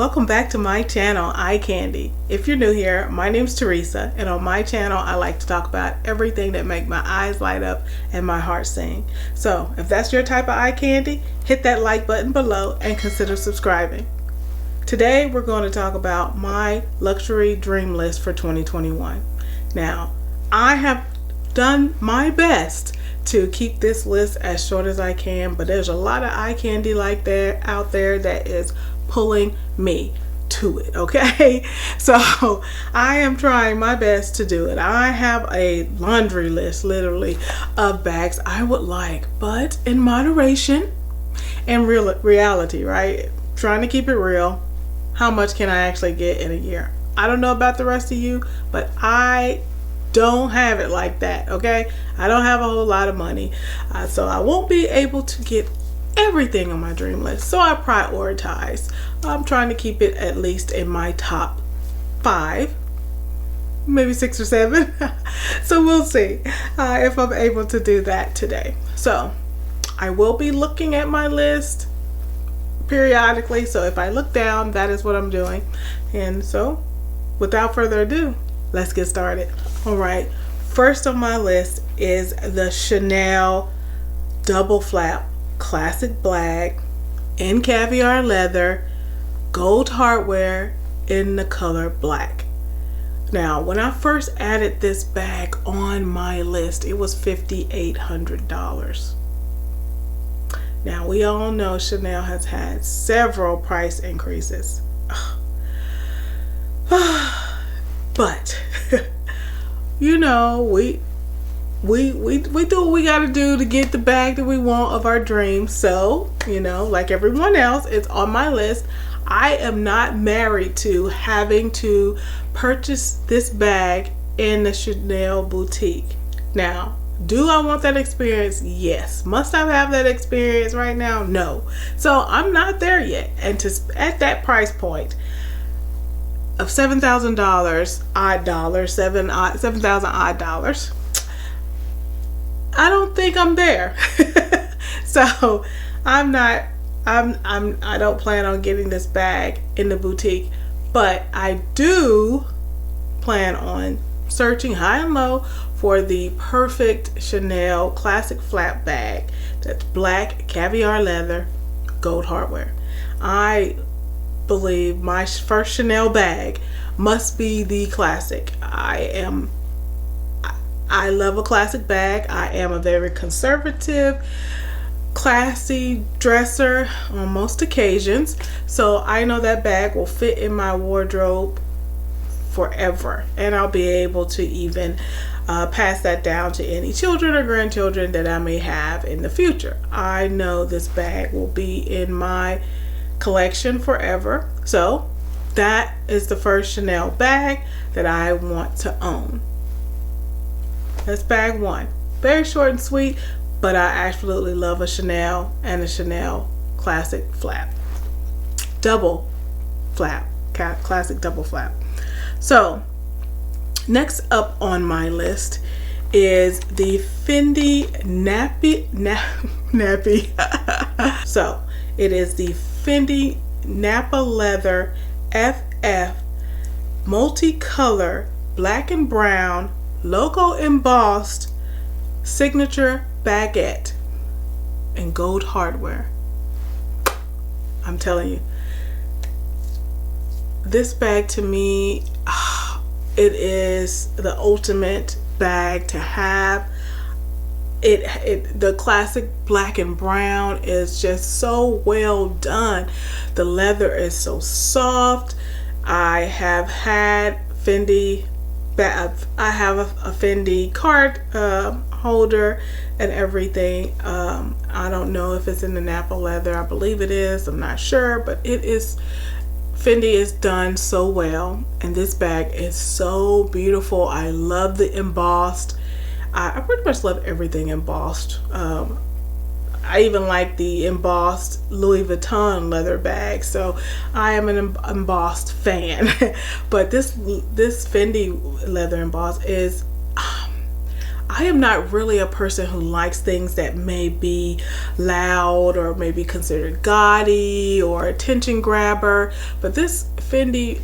welcome back to my channel, Eye Candie. If you're new here, my name's Teresa, and on my channel I like to talk about everything that make my eyes light up and my heart sing. So if that's your type of eye candy, hit that like button below and consider subscribing. Today we're going to talk about my luxury dream list for 2021. Now, I have done my best to keep this list as short as I can, but there's a lot of eye candy like that out there that is pulling me to it, okay? So I am trying my best to do it. I have a laundry list literally of bags I would like, but in moderation and reality, right? Trying to keep it real. How much can I actually get in a year? I don't know about the rest of you, but I don't have it like that, okay? I don't have a whole lot of money, so I won't be able to get everything on my dream list. So I prioritize. I'm trying to keep it at least in my top 5, maybe 6 or 7. So we'll see if I'm able to do that today. So I will be looking at my list periodically, so if I look down, that is what I'm doing. And so without further ado, let's get started. All right, first on my list is the Chanel double flap classic black in caviar leather, gold hardware in the color black. Now, when I first added this bag on my list, it was $5,800. Now, we all know Chanel has had several price increases. But you know, we do what we gotta do to get the bag that we want of our dreams. So, you know, like everyone else, it's on my list. I am not married to having to purchase this bag in the Chanel boutique. Now, do I want that experience? Yes. Must I have that experience right now? No. So I'm not there yet. And at that price point of $7,000 odd dollars, $7,000 odd dollars, I don't think I'm there. So I don't plan on getting this bag in the boutique, but I do plan on searching high and low for the perfect Chanel classic flap bag that's black, caviar leather, gold hardware. I believe my first Chanel bag must be the classic. I love a classic bag. I am a very conservative, classy dresser on most occasions, so I know that bag will fit in my wardrobe forever, and I'll be able to even pass that down to any children or grandchildren that I may have in the future. I know this bag will be in my collection forever. So that is the first Chanel bag that I want to own. That's bag 1. Very short and sweet, but I absolutely love a Chanel and a Chanel classic flap. Double flap, classic double flap. So next up on my list is the Fendi nappy. So it is the Fendi Napa Leather FF multicolor black and brown logo embossed signature baguette and gold hardware. I'm telling you, this bag to me, it is the ultimate bag to have. The classic black and brown is just so well done. The leather is so soft. I have had Fendi, I have a Fendi card holder and everything. I don't know if it's in the Napa leather. I believe it is. I'm not sure, but it is. Fendi is done so well, and this bag is so beautiful. I love the embossed. I pretty much love everything embossed. I even like the embossed Louis Vuitton leather bag, so I am an embossed fan. But this Fendi leather embossed is, I am not really a person who likes things that may be loud or maybe considered gaudy or attention grabber, but this Fendi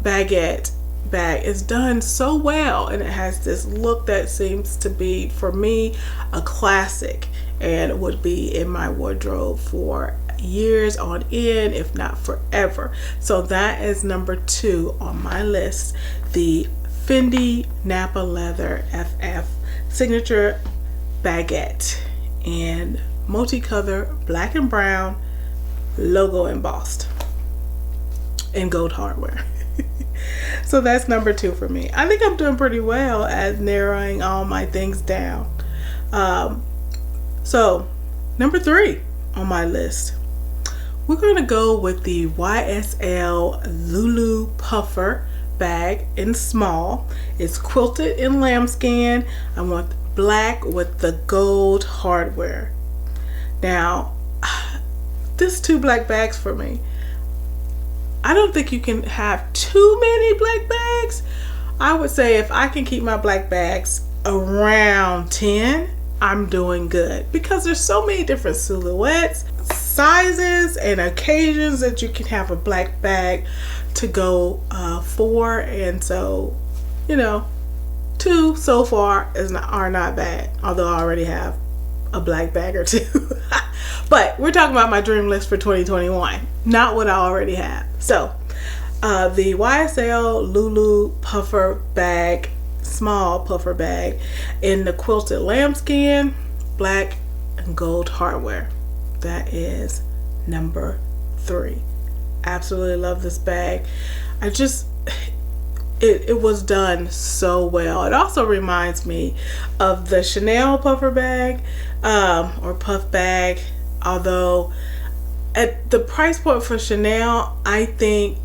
baguette bag is done so well, and it has this look that seems to be, for me, a classic and would be in my wardrobe for years on end, if not forever. So that is number 2 on my list, the Fendi Napa Leather FF Signature Baguette in multicolor black and brown, logo embossed in gold hardware. So that's number 2 for me. I think I'm doing pretty well at narrowing all my things down. So number 3 on my list, we're going to go with the Ysl Lulu Puffer Bag in small. It's quilted in lambskin. I want black with the gold hardware. Now, this is 2 black bags for me. I don't think you can have too many black bags. I would say if I can keep my black bags around 10, I'm doing good, because there's so many different silhouettes, sizes, and occasions that you can have a black bag to go for. And so, you know, 2 so far are not bad, although I already have a black bag or 2. But we're talking about my dream list for 2021, not what I already have. So the Ysl Lulu Puffer Bag, small puffer bag in the quilted lambskin, black and gold hardware. That is number 3. Absolutely love this bag. It was done so well. It also reminds me of the Chanel puffer bag or puff bag, although at the price point for Chanel, I think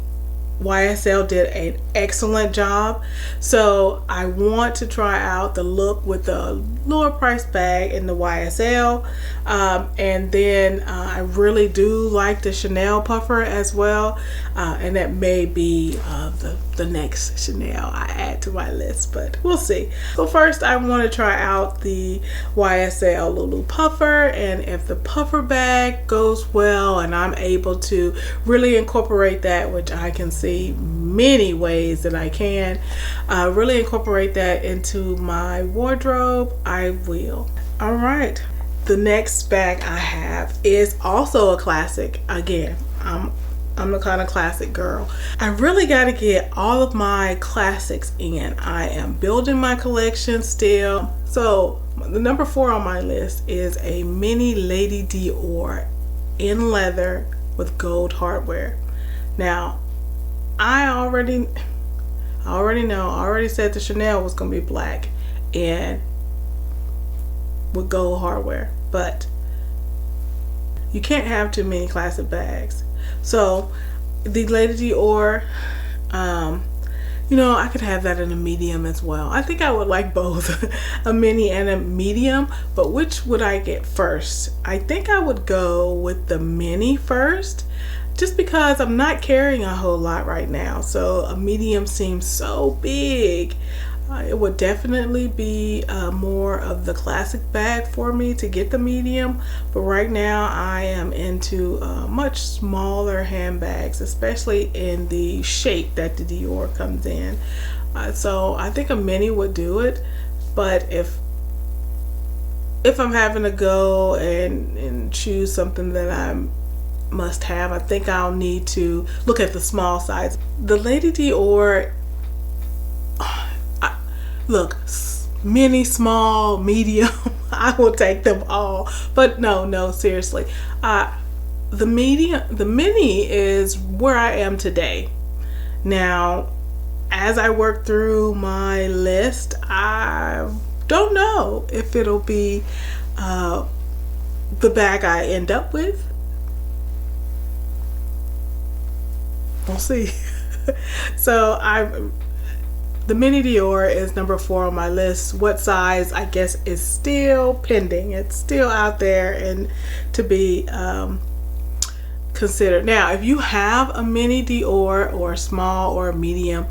YSL did an excellent job. So I want to try out the look with the lower price bag in the YSL, and then I really do like the Chanel puffer as well, and that may be the next Chanel I add to my list, but we'll see. So first I want to try out the YSL Lulu Puffer, and if the puffer bag goes well and I'm able to really incorporate that, which I can see many ways that I can really incorporate that into my wardrobe, I will. All right, the next bag I have is also a classic. Again, I'm the kind of classic girl. I really got to get all of my classics in. I am building my collection still. So the number 4 on my list is a mini Lady Dior in leather with gold hardware. Now, I already said the Chanel was gonna be black and with gold hardware, but you can't have too many classic bags. So the Lady Dior, you know, I could have that in a medium as well. I think I would like both a mini and a medium, but which would I get first? I think I would go with the mini first, just because I'm not carrying a whole lot right now. So a medium seems so big. It would definitely be more of the classic bag for me to get the medium, but right now I am into much smaller handbags, especially in the shape that the Dior comes in. So I think a mini would do it, but if I'm having to go and choose something that I'm must have, I think I'll need to look at the small size. The Lady Dior, look, mini, small, medium, I will take them all. But no, seriously, the mini is where I am today. Now, as I work through my list, I don't know if it'll be the bag I end up with. We'll see. So the mini Dior is number 4 on my list. What size, I guess, is still pending. It's still out there and to be considered. Now, if you have a mini Dior or a small or a medium,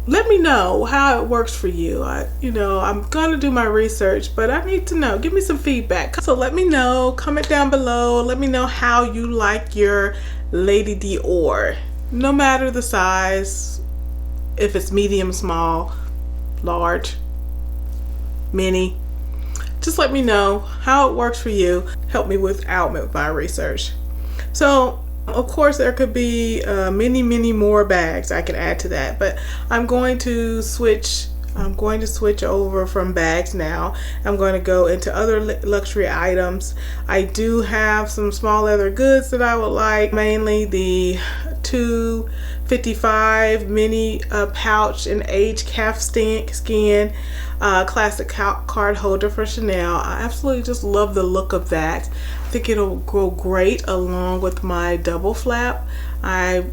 let me know how it works for you. I'm gonna do my research, but I need to know. Give me some feedback. So let me know, comment down below. Let me know how you like your Lady Dior. No matter the size, if it's medium, small, large, mini, just let me know how it works for you. Help me with my research. So of course there could be many more bags I can add to that, but I'm going to switch over from bags now. I'm going to go into other luxury items. I do have some small leather goods that I would like, mainly the 255 mini pouch and aged calf skin classic card holder for Chanel. I absolutely just love the look of that. I think it'll go great along with my double flap.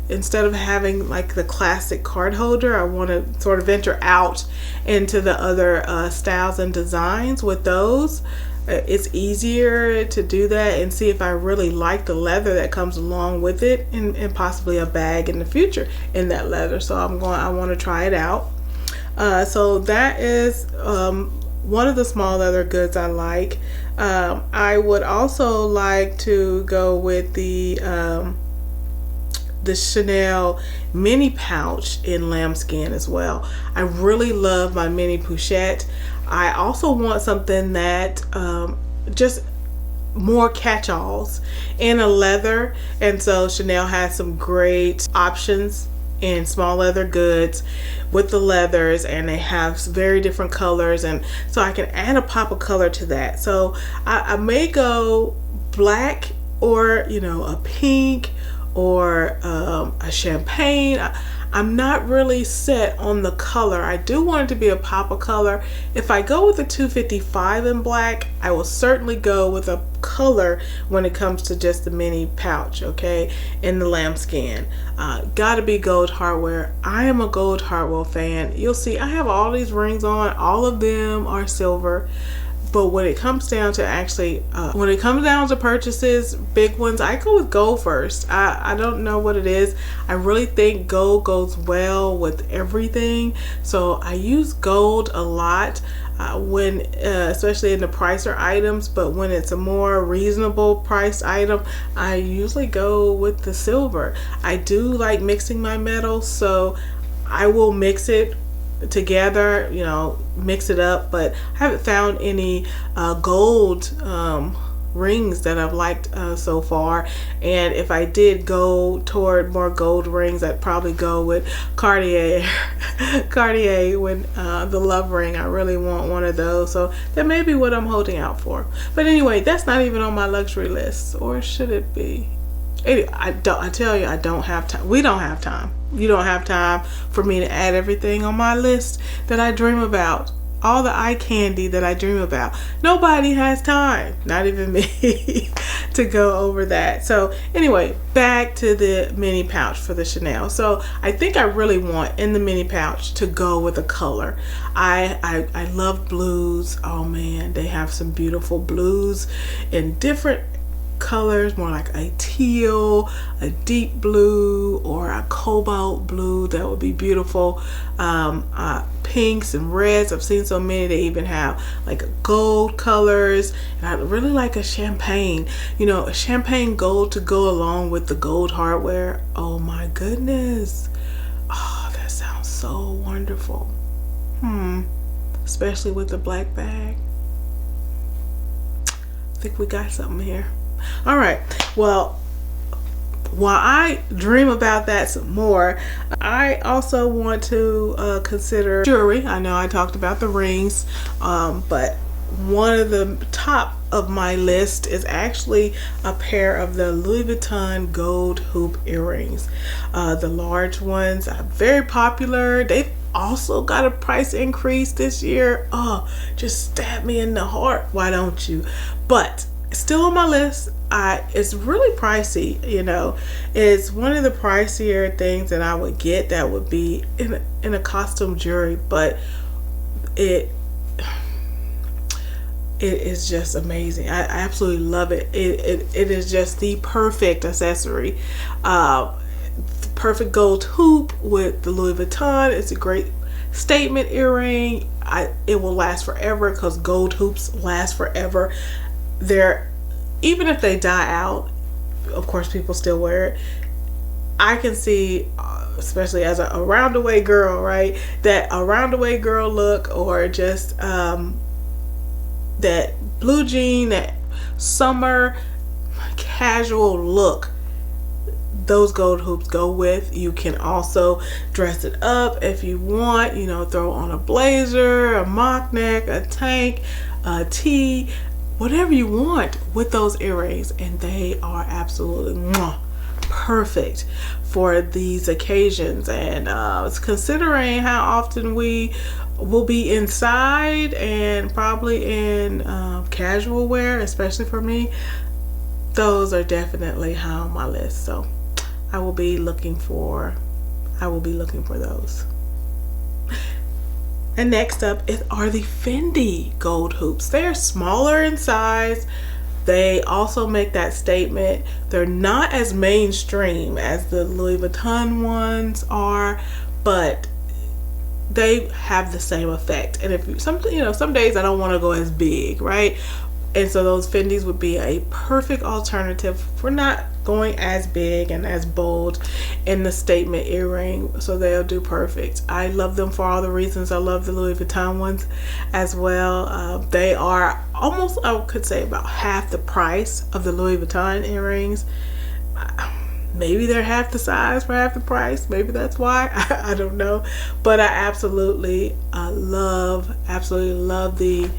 Instead of having like the classic card holder, I want to sort of venture out into the other styles and designs with those. It's easier to do that and see if I really like the leather that comes along with it, and possibly a bag in the future in that leather. So I want to try it out. So that is one of the small leather goods I like. I would also like to go with the Chanel mini pouch in lambskin as well. I really love my mini pochette. I also want something that just more catch-alls in a leather, and so Chanel has some great options in small leather goods with the leathers, and they have very different colors, and so I can add a pop of color to that. So I may go black, or a pink, or a champagne. I'm not really set on the color. I do want it to be a pop of color. If I go with a 255 in black, I will certainly go with a color when it comes to just the mini pouch, okay, in the lambskin. Gotta be gold hardware. I am a gold hardware fan. You'll see I have all these rings on. All of them are silver. But when it comes down to purchases, big ones, I go with gold first. I don't know what it is. I really think gold goes well with everything. So I use gold a lot especially in the pricier items. But when it's a more reasonable priced item, I usually go with the silver. I do like mixing my metals, so I will mix it together, mix it up, but I haven't found any gold rings that I've liked so far. And if I did go toward more gold rings, I'd probably go with Cartier when the love ring. I really want one of those, so that may be what I'm holding out for. But anyway, that's not even on my luxury list, or should it be? I tell you, I don't have time. We don't have time. You don't have time for me to add everything on my list that I dream about. All the eye candy that I dream about. Nobody has time, not even me, to go over that. So anyway, back to the mini pouch for the Chanel. So I think I really want in the mini pouch to go with a color. I love blues. Oh man, they have some beautiful blues in different colors, more like a teal, a deep blue, or a cobalt blue. That would be beautiful. Pinks and reds. I've seen so many. They even have like gold colors, and I really like a champagne, a champagne gold to go along with the gold hardware. Oh my goodness. Oh, that sounds so wonderful. Especially with the black bag. I think we got something here. All right, well, while I dream about that some more, I also want to consider jewelry. I know I talked about the rings, but one of the top of my list is actually a pair of the Louis Vuitton gold hoop earrings. The large ones are very popular. They've also got a price increase this year. Oh, just stab me in the heart, why don't you? But still on my list. It's really pricey, it's one of the pricier things that I would get that would be in a costume jewelry, but it is just amazing. I absolutely love it. It is just the perfect accessory. perfect gold hoop with the Louis Vuitton. It's a great statement earring. It will last forever because gold hoops last forever. Even if they die out, of course people still wear it. I can see, especially as a roundaway girl, right, that a roundaway girl look, or just that blue jean, that summer casual look, those gold hoops go with. You can also dress it up if you want, you know, throw on a blazer, a mock neck, a tank, a tee, whatever you want with those earrings, and they are absolutely perfect for these occasions. And considering how often we will be inside and probably in casual wear, especially for me, those are definitely high on my list. So I will be looking for those. And next up are the Fendi gold hoops. They are smaller in size. They also make that statement. They're not as mainstream as the Louis Vuitton ones are, but they have the same effect. And if some days I don't want to go as big, right? And so those Fendis would be a perfect alternative for not going as big and as bold in the statement earring. So they'll do perfect. I love them for all the reasons. I love the Louis Vuitton ones as well. They are almost, I could say, about half the price of the Louis Vuitton earrings. Maybe they're half the size for half the price. Maybe that's why. I don't know. But I absolutely love the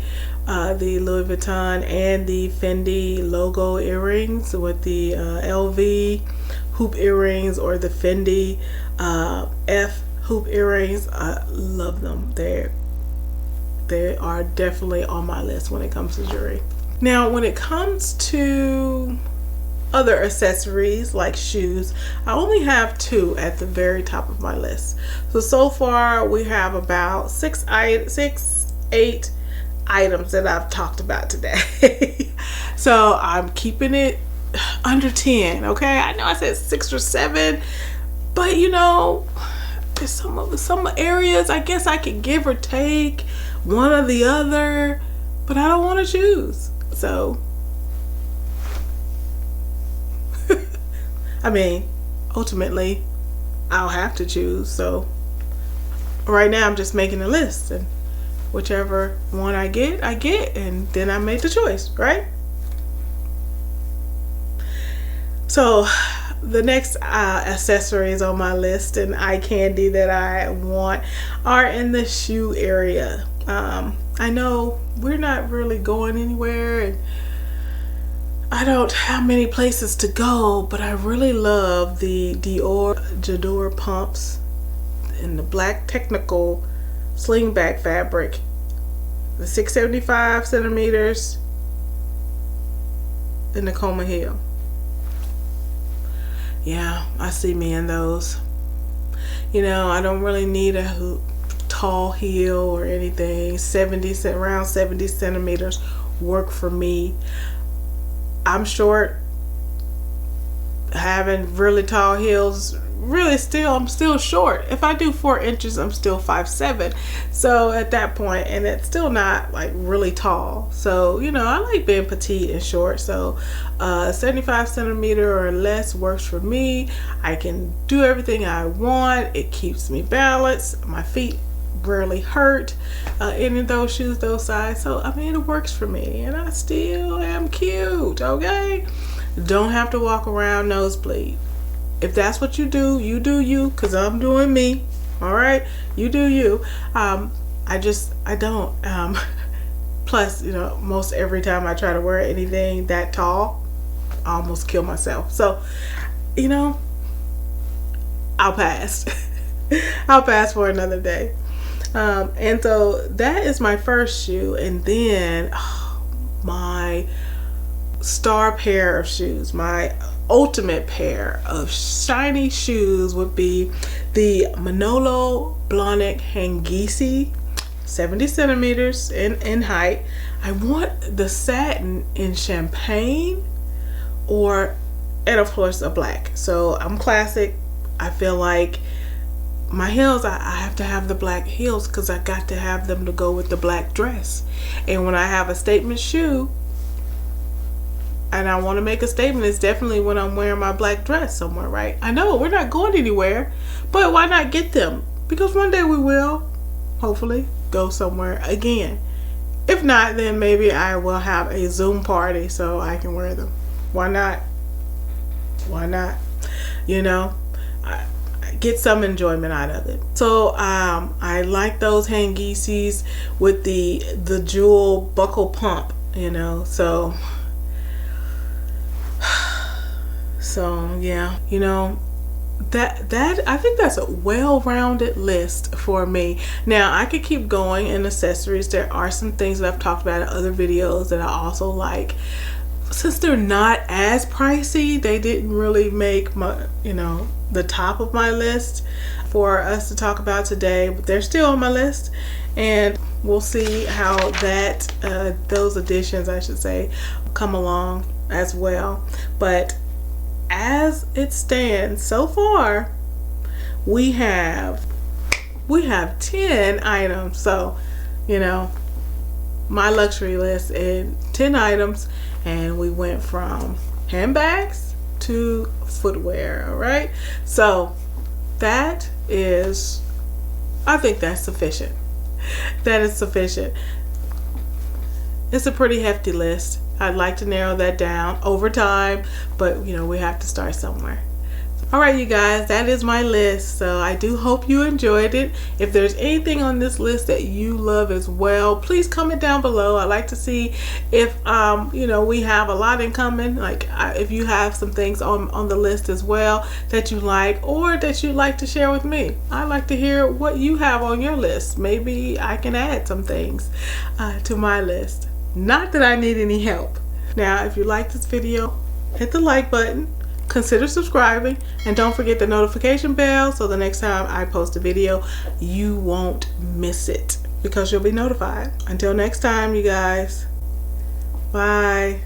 Louis Vuitton and the Fendi logo earrings with the LV hoop earrings, or the Fendi F hoop earrings. I love them. They are definitely on my list when it comes to jewelry. Now, when it comes to other accessories like shoes, I only have 2 at the very top of my list. So far we have about 8 items that I've talked about today. So I'm keeping it under 10. Okay, I know I said 6 or 7, but you know, there's some areas I guess I could give or take one or the other, but I don't want to choose. So I mean, ultimately I'll have to choose. So right now I'm just making a list, and whichever one I get, and then I made the choice, right? So the next accessories on my list and eye candy that I want are in the shoe area. I know we're not really going anywhere, and I don't have many places to go, but I really love the Dior pumps in the black technical slingback fabric, the 675 centimeters in the Coma heel. Yeah, I see me in those. You know, I don't really need a tall heel or anything. Around 70 centimeters work for me. I'm short. Having really tall heels, I'm still short. If I do 4 inches, I'm still 5'7". So at that point, and it's still not like really tall. So, you know, I like being petite and short. So 75 centimeter or less works for me. I can do everything I want. It keeps me balanced. My feet rarely hurt in those shoes, those size. So I mean, it works for me, and I still am cute. Okay, don't have to walk around nosebleed. If that's what you do you, because I'm doing me. All right, you do you. I don't. Plus, you know, most every time I try to wear anything that tall, I almost kill myself. So, you know, I'll pass. I'll pass for another day. And so that is my first shoe. And then my star pair of shoes, my ultimate pair of shiny shoes would be the Manolo Blahnik Hangisi, 70 centimeters in height. I want the satin in champagne, and of course a black. So I'm classic. I feel like my heels, I have to have the black heels because I got to have them to go with the black dress. And when I have a statement shoe and I want to make a statement, it's definitely when I'm wearing my black dress somewhere, right? I know we're not going anywhere, but why not get them? Because one day we will, hopefully, go somewhere again. If not, then maybe I will have a Zoom party so I can wear them. Why not? Why not? You know, I get some enjoyment out of it. So I like those handgeesies with the jewel buckle pump, you know. So yeah, you know, that I think that's a well-rounded list for me. Now I could keep going in accessories. There are some things that I've talked about in other videos that I also like. Since they're not as pricey, they didn't really make my, you know, the top of my list for us to talk about today, but they're still on my list, and we'll see how that those additions, I should say, come along as well. But as it stands so far, we have 10 items. So, you know, my luxury list in 10 items, and we went from handbags to footwear. All right, so that is, I think that's sufficient. That is sufficient. It's a pretty hefty list. I'd like to narrow that down over time, but you know, we have to start somewhere. All right, you guys, that is my list. So I do hope you enjoyed it. If there's anything on this list that you love as well, please comment down below. I'd like to see if you know, we have a lot in common. Like if you have some things on the list as well that you like, or that you'd like to share with me. I'd like to hear what you have on your list. Maybe I can add some things to my list. Not that I need any help. Now, if you like this video, hit the like button, consider subscribing, and don't forget the notification bell so the next time I post a video, you won't miss it because you'll be notified. Until next time, you guys, bye.